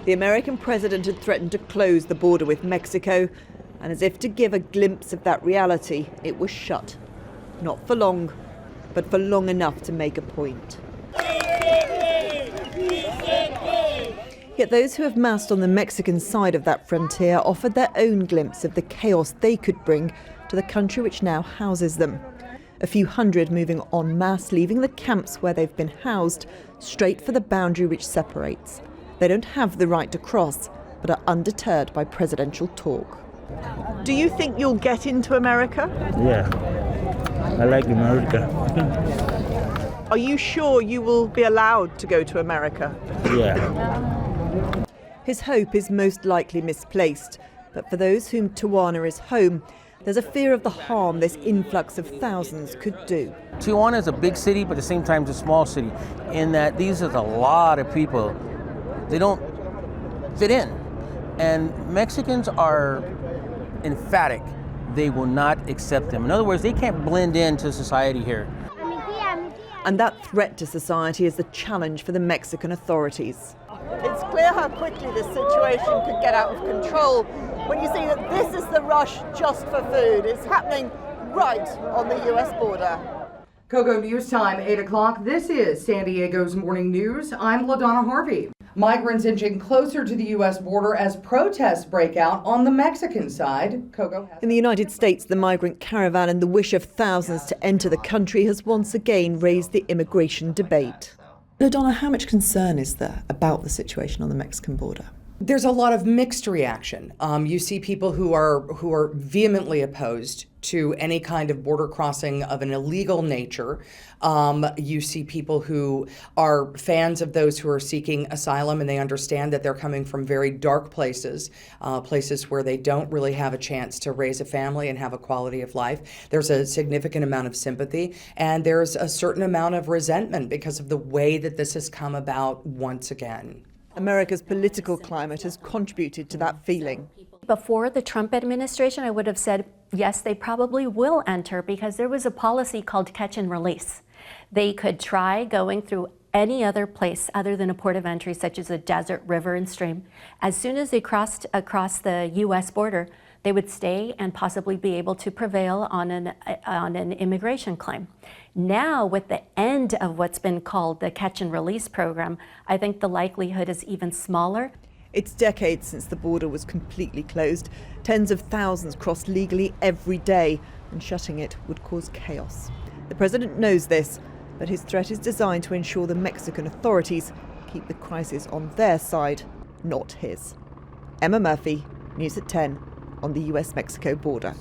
The American president had threatened to close the border with Mexico, and as if to give a glimpse of that reality, it was shut. Not for long, but for long enough to make a point. Yet those who have massed on the Mexican side of that frontier offered their own glimpse of the chaos they could bring to the country which now houses them. A few hundred moving en masse, leaving the camps where they've been housed, straight for the boundary which separates. They don't have the right to cross, but are undeterred by presidential talk. Do you think you'll get into America? Yeah, I like America. Are you sure you will be allowed to go to America? Yeah. His hope is most likely misplaced, but for those whom Tijuana is home, there's a fear of the harm this influx of thousands could do. Tijuana is a big city, but at the same time it's a small city, in that these are a lot of people. They don't fit in. And Mexicans are emphatic. They will not accept them. In other words, they can't blend into society here. And that threat to society is the challenge for the Mexican authorities. It's clear how quickly this situation could get out of control when you see that this is the rush just for food. It's happening right on the US border. Coco News Time, 8 o'clock. This is San Diego's Morning News. I'm LaDonna Harvey. Migrants inching closer to the U.S. border as protests break out on the Mexican side. Coco. In the United States, the migrant caravan and the wish of thousands to enter the country has once again raised the immigration debate. LaDonna, how much concern is there about the situation on the Mexican border? There's a lot of mixed reaction. You see people who are vehemently opposed to any kind of border crossing of an illegal nature. You see people who are fans of those who are seeking asylum, and they understand that they're coming from very dark places, places where they don't really have a chance to raise a family and have a quality of life. There's a significant amount of sympathy, and there's a certain amount of resentment because of the way that this has come about once again. America's political climate has contributed to that feeling. Before the Trump administration, I would have said, yes, they probably will enter, because there was a policy called catch and release. They could try going through any other place other than a port of entry, such as a desert, river, and stream. As soon as they crossed across the U.S. border, they would stay and possibly be able to prevail on an immigration claim. Now, with the end of what's been called the catch and release program, I think the likelihood is even smaller. It's decades since the border was completely closed. Tens of thousands crossed legally every day, and shutting it would cause chaos. The president knows this, but his threat is designed to ensure the Mexican authorities keep the crisis on their side, not his. Emma Murphy, News at 10 on the US-Mexico border.